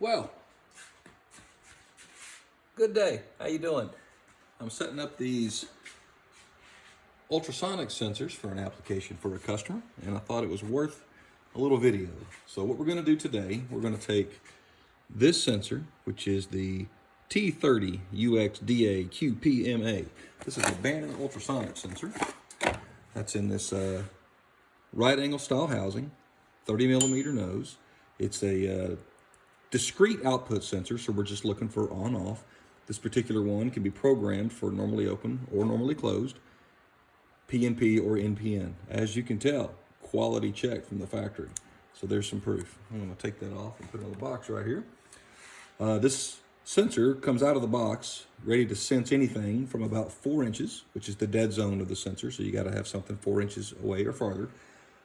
Well, good day. How you doing? I'm setting up these ultrasonic sensors for an application for a customer, and I thought it was worth a little video. So what we're going to do today, we're going to take this sensor, which is the T30 UXDA QPMA. This is a banner ultrasonic sensor. That's in this right angle style housing, 30 millimeter nose. It's a discrete output sensor, so we're just looking for on-off. This particular one can be programmed for normally open or normally closed, PNP or NPN. As you can tell, quality check from the factory. So there's some proof. I'm going to take that off and put it in the box right here. This sensor comes out of the box ready to sense anything from about 4 inches, which is the dead zone of the sensor, so you got to have something 4 inches away or farther,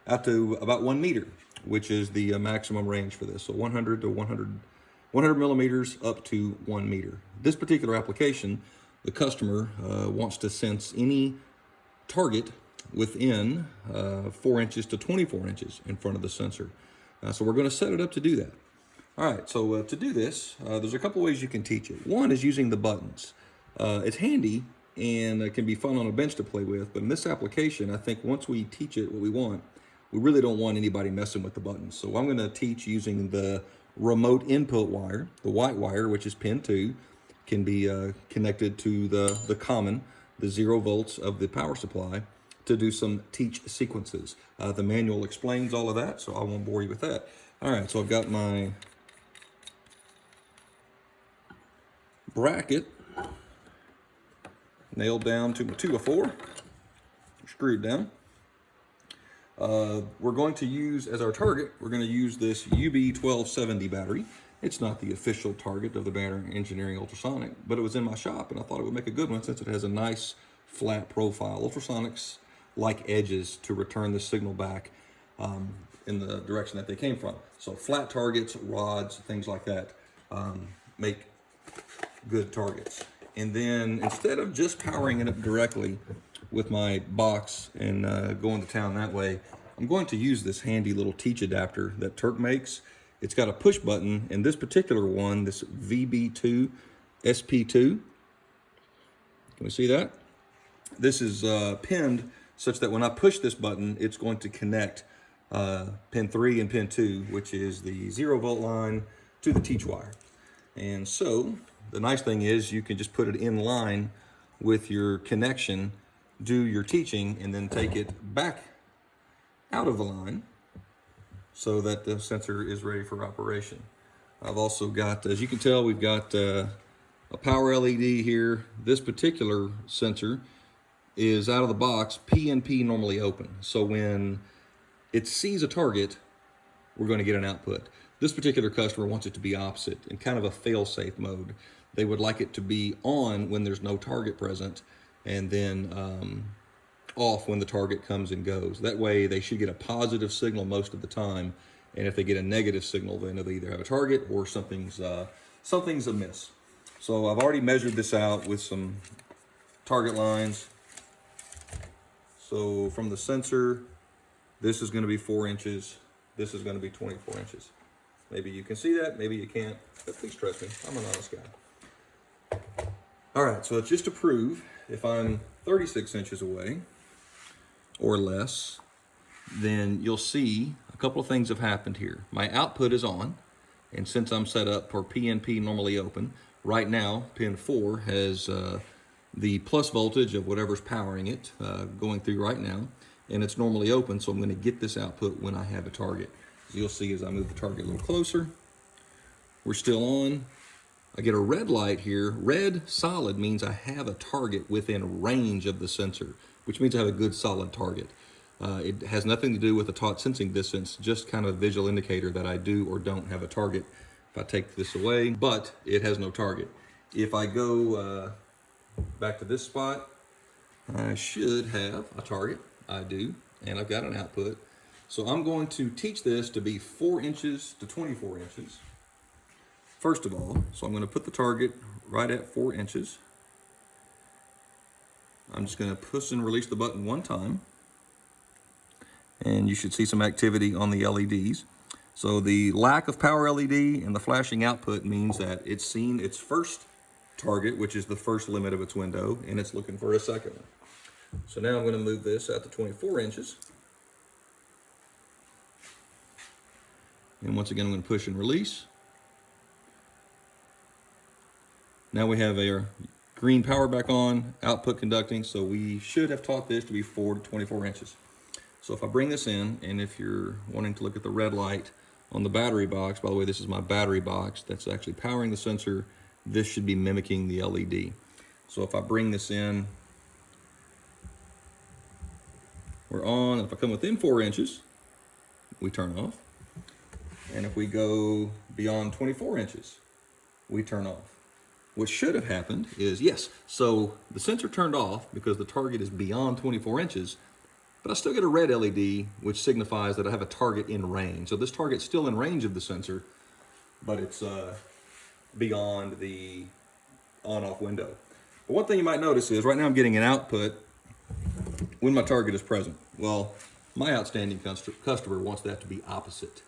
out to about 1 meter, which is the maximum range for this. So 100 to 100 millimeters up to 1 meter. This particular application, the customer wants to sense any target within 4 inches to 24 inches in front of the sensor. So we're going to set it up to do that. All right, so to do this, there's a couple ways you can teach it. One is using the buttons. It's handy and it can be fun on a bench to play with, but in this application, I think once we teach it what we want, we really don't want anybody messing with the buttons. So I'm going to teach using the remote input wire, the white wire, which is pin 2, can be connected to the common, the 0 volts of the power supply, to do some teach sequences. The manual explains all of that, so I won't bore you with that. All right, so I've got my bracket nailed down to my 2x4, screwed down. We're going to use, as our target, we're going to use this UB1270 battery. It's not the official target of the Banner Engineering Ultrasonic, but it was in my shop and I thought it would make a good one since it has a nice flat profile. Ultrasonics like edges to return the signal back in the direction that they came from. So flat targets, rods, things like that make good targets. And then instead of just powering it up directly with my box and going to town that way, I'm going to use this handy little teach adapter that Turk makes. It's got a push button, and this particular one, this VB2 SP2, can we see that? This is pinned such that when I push this button, it's going to connect pin 3 and pin 2, which is the 0 volt line, to the teach wire. And so the nice thing is you can just put it in line with your connection, do your teaching, and then take it back out of the line so that the sensor is ready for operation. I've also got, as you can tell, we've got a power LED here. This particular sensor is out of the box PNP normally open. So when it sees a target, we're going to get an output. This particular customer wants it to be opposite, in kind of a fail-safe mode. They would like it to be on when there's no target present, and then off when the target comes and goes. That way they should get a positive signal most of the time, and if they get a negative signal, then they'll either have a target or something's amiss. So I've already measured this out with some target lines. So from the sensor, this is going to be 4 inches, this is going to be 24 inches. Maybe you can see that, maybe you can't, but please trust me, I'm an honest guy. All right, so just to prove, if I'm 36 inches away or less, then you'll see a couple of things have happened here. My output is on, and since I'm set up for PNP normally open, right now pin 4 has the plus voltage of whatever's powering it going through right now, and it's normally open, so I'm going to get this output when I have a target. As you'll see as I move the target a little closer, we're still on. I get a red light here. Red solid means I have a target within range of the sensor, which means I have a good solid target. It has nothing to do with the taut sensing distance, just kind of a visual indicator that I do or don't have a target if I take this away, but it has no target. If I go back to this spot, I should have a target. I do, and I've got an output. So I'm going to teach this to be 4 inches to 24 inches. First of all, so I'm going to put the target right at 4 inches. I'm just going to push and release the button one time, and you should see some activity on the LEDs. So the lack of power LED and the flashing output means that it's seen its first target, which is the first limit of its window, and it's looking for a second one. So now I'm going to move this out to 24 inches. And once again, I'm going to push and release. Now we have our green power back on, output conducting, so we should have taught this to be 4 to 24 inches. So if I bring this in, and if you're wanting to look at the red light on the battery box, by the way, this is my battery box that's actually powering the sensor. This should be mimicking the LED. So if I bring this in, we're on. If I come within 4 inches, we turn off. And if we go beyond 24 inches, we turn off. What should have happened is, yes, so the sensor turned off because the target is beyond 24 inches, but I still get a red LED, which signifies that I have a target in range. So this target's still in range of the sensor, but it's beyond the on-off window. But one thing you might notice is right now I'm getting an output when my target is present. Well, my outstanding customer wants that to be opposite.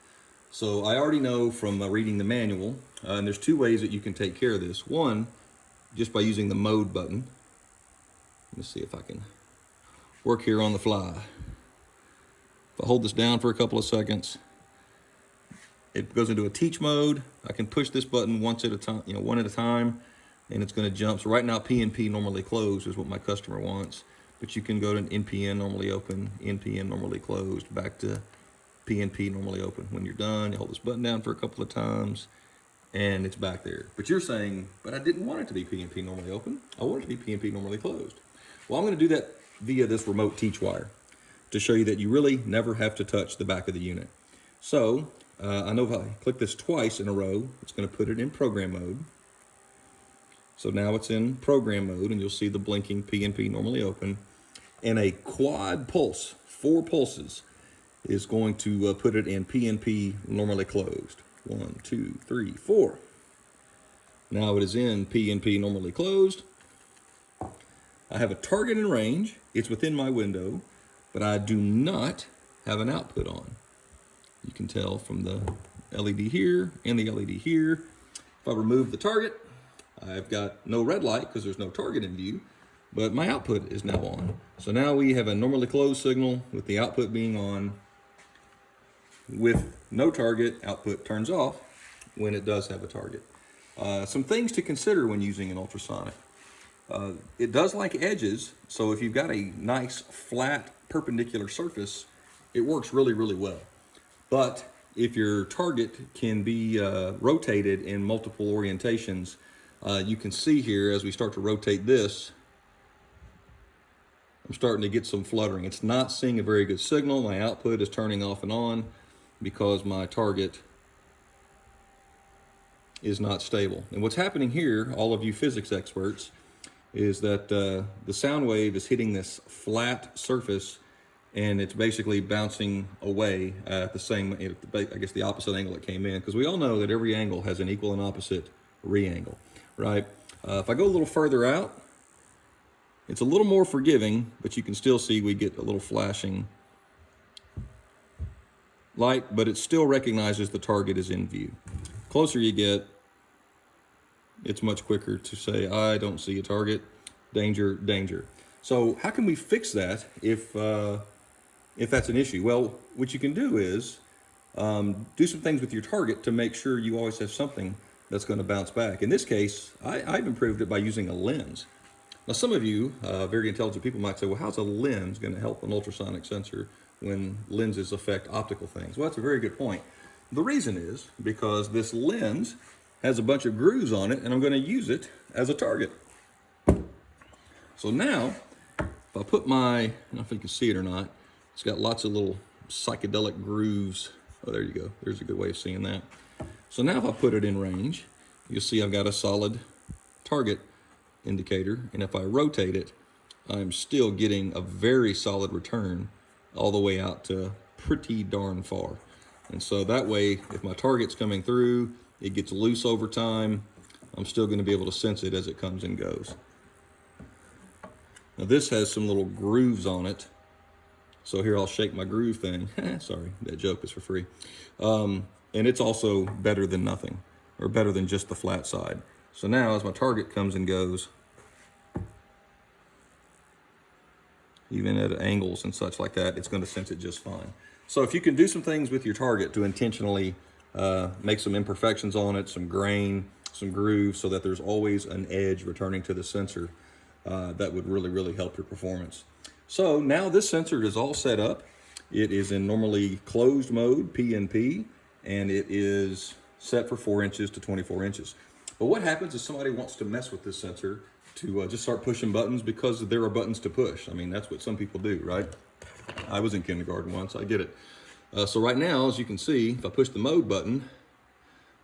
So I already know from reading the manual, and there's 2 ways that you can take care of this. One, just by using the mode button. Let's see if I can work here on the fly. If I hold this down for a couple of seconds, it goes into a teach mode. I can push this button once at a time, one at a time, and it's going to jump. So right now, PNP normally closed is what my customer wants, but you can go to NPN normally open, NPN normally closed, back to PNP normally open. When you're done, you hold this button down for a couple of times, and it's back there. But you're saying, but I didn't want it to be PNP normally open. I want it to be PNP normally closed. Well, I'm going to do that via this remote teach wire to show you that you really never have to touch the back of the unit. So I know if I click this twice in a row, it's going to put it in program mode. So now it's in program mode, and you'll see the blinking PNP normally open. And a quad pulse, 4 pulses, is going to put it in PNP normally closed. 1, 2, 3, 4. Now it is in PNP normally closed. I have a target in range. It's within my window, but I do not have an output on. You can tell from the LED here and the LED here. If I remove the target, I've got no red light because there's no target in view, but my output is now on. So now we have a normally closed signal with the output being on. With no target, output turns off when it does have a target. Some things to consider when using an ultrasonic. It does like edges, so if you've got a nice flat perpendicular surface, it works really, really well. But if your target can be rotated in multiple orientations, you can see here as we start to rotate this, I'm starting to get some fluttering. It's not seeing a very good signal. My output is turning off and on because my target is not stable. And what's happening here, all of you physics experts, is that the sound wave is hitting this flat surface, and it's basically bouncing away at the same, I guess the opposite angle it came in, because we all know that every angle has an equal and opposite re-angle, right? If I go a little further out, it's a little more forgiving, but you can still see we get a little flashing light, but it still recognizes the target is in view. Closer you get, it's much quicker to say, I don't see a target, danger, danger. So how can we fix that if that's an issue? Well, what you can do is do some things with your target to make sure you always have something that's going to bounce back. In this case, I've improved it by using a lens. Now, some of you, very intelligent people might say, well, how's a lens going to help an ultrasonic sensor when lenses affect optical things? Well, that's a very good point. The reason is because this lens has a bunch of grooves on it, and I'm going to use it as a target. So now, if I put my, I don't know if you can see it or not, it's got lots of little psychedelic grooves. Oh, there you go. There's a good way of seeing that. So now if I put it in range, you'll see I've got a solid target indicator, and if I rotate it, I'm still getting a very solid return all the way out to pretty darn far. And so that way, if my target's coming through, it gets loose over time, I'm still going to be able to sense it as it comes and goes. Now this has some little grooves on it. So here I'll shake my groove thing. Sorry, that joke is for free. And it's also better than nothing, or better than just the flat side. So now as my target comes and goes, even at angles and such like that, it's going to sense it just fine. So if you can do some things with your target to intentionally make some imperfections on it, some grain, some grooves, so that there's always an edge returning to the sensor, that would really, really help your performance. So now this sensor is all set up. It is in normally closed mode, PNP, and it is set for 4 inches to 24 inches. But what happens if somebody wants to mess with this sensor to just start pushing buttons because there are buttons to push? I mean, that's what some people do, right? I was in kindergarten once, I get it. So right now, as you can see, if I push the mode button,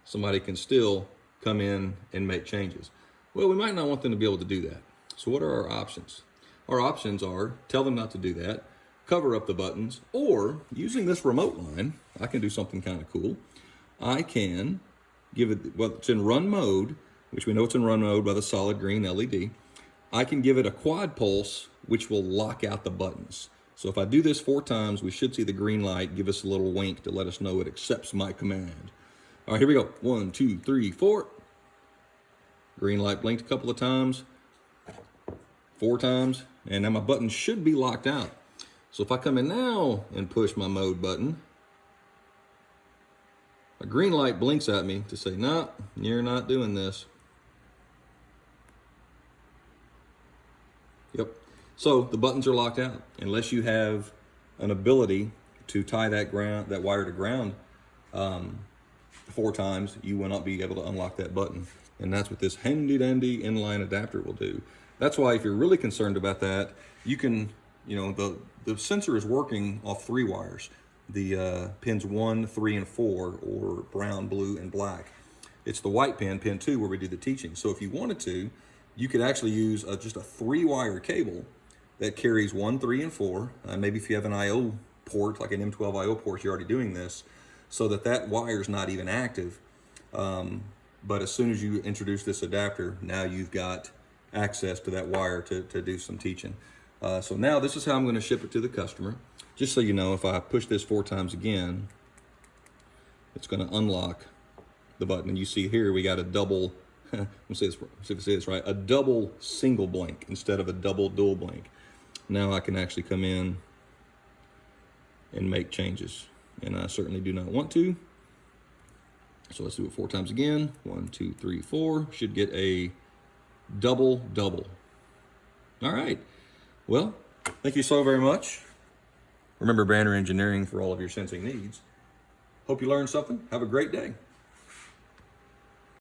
somebody can still come in and make changes. Well, we might not want them to be able to do that. So what are our options? Our options are tell them not to do that, cover up the buttons, or using this remote line, I can do something kind of cool. I can give it, well, it's in run mode, which we know it's in run mode by the solid green LED. I can give it a quad pulse, which will lock out the buttons. So if I do this 4 times, we should see the green light give us a little wink to let us know it accepts my command. All right, here we go. 1, 2, 3, 4. Green light blinked a couple of times, 4 times, and now my button should be locked out. So if I come in now and push my mode button, a green light blinks at me to say, no, you're not doing this. Yep. So the buttons are locked out. Unless you have an ability to tie that wire to ground 4 times, you will not be able to unlock that button. And that's what this handy dandy inline adapter will do. That's why if you're really concerned about that, you can, the sensor is working off 3 wires. The pins 1, 3, and 4, or brown, blue, and black. It's the white pin, pin 2, where we do the teaching. So if you wanted to, you could actually use just a 3-wire cable that carries 1, 3, and 4. Maybe if you have an I/O port, like an M12 I/O port, you're already doing this, so that wire's not even active. But as soon as you introduce this adapter, now you've got access to that wire to do some teaching. So now this is how I'm going to ship it to the customer. Just so you know, if I push this 4 times again, it's going to unlock the button. And you see here we got a double, let's see if I say this right, a double single blink instead of a double dual blink. Now I can actually come in and make changes. And I certainly do not want to. So let's do it 4 times again. 1, 2, 3, 4. Should get a double. All right. Well, thank you so very much. Remember Banner Engineering for all of your sensing needs. Hope you learned something. Have a great day.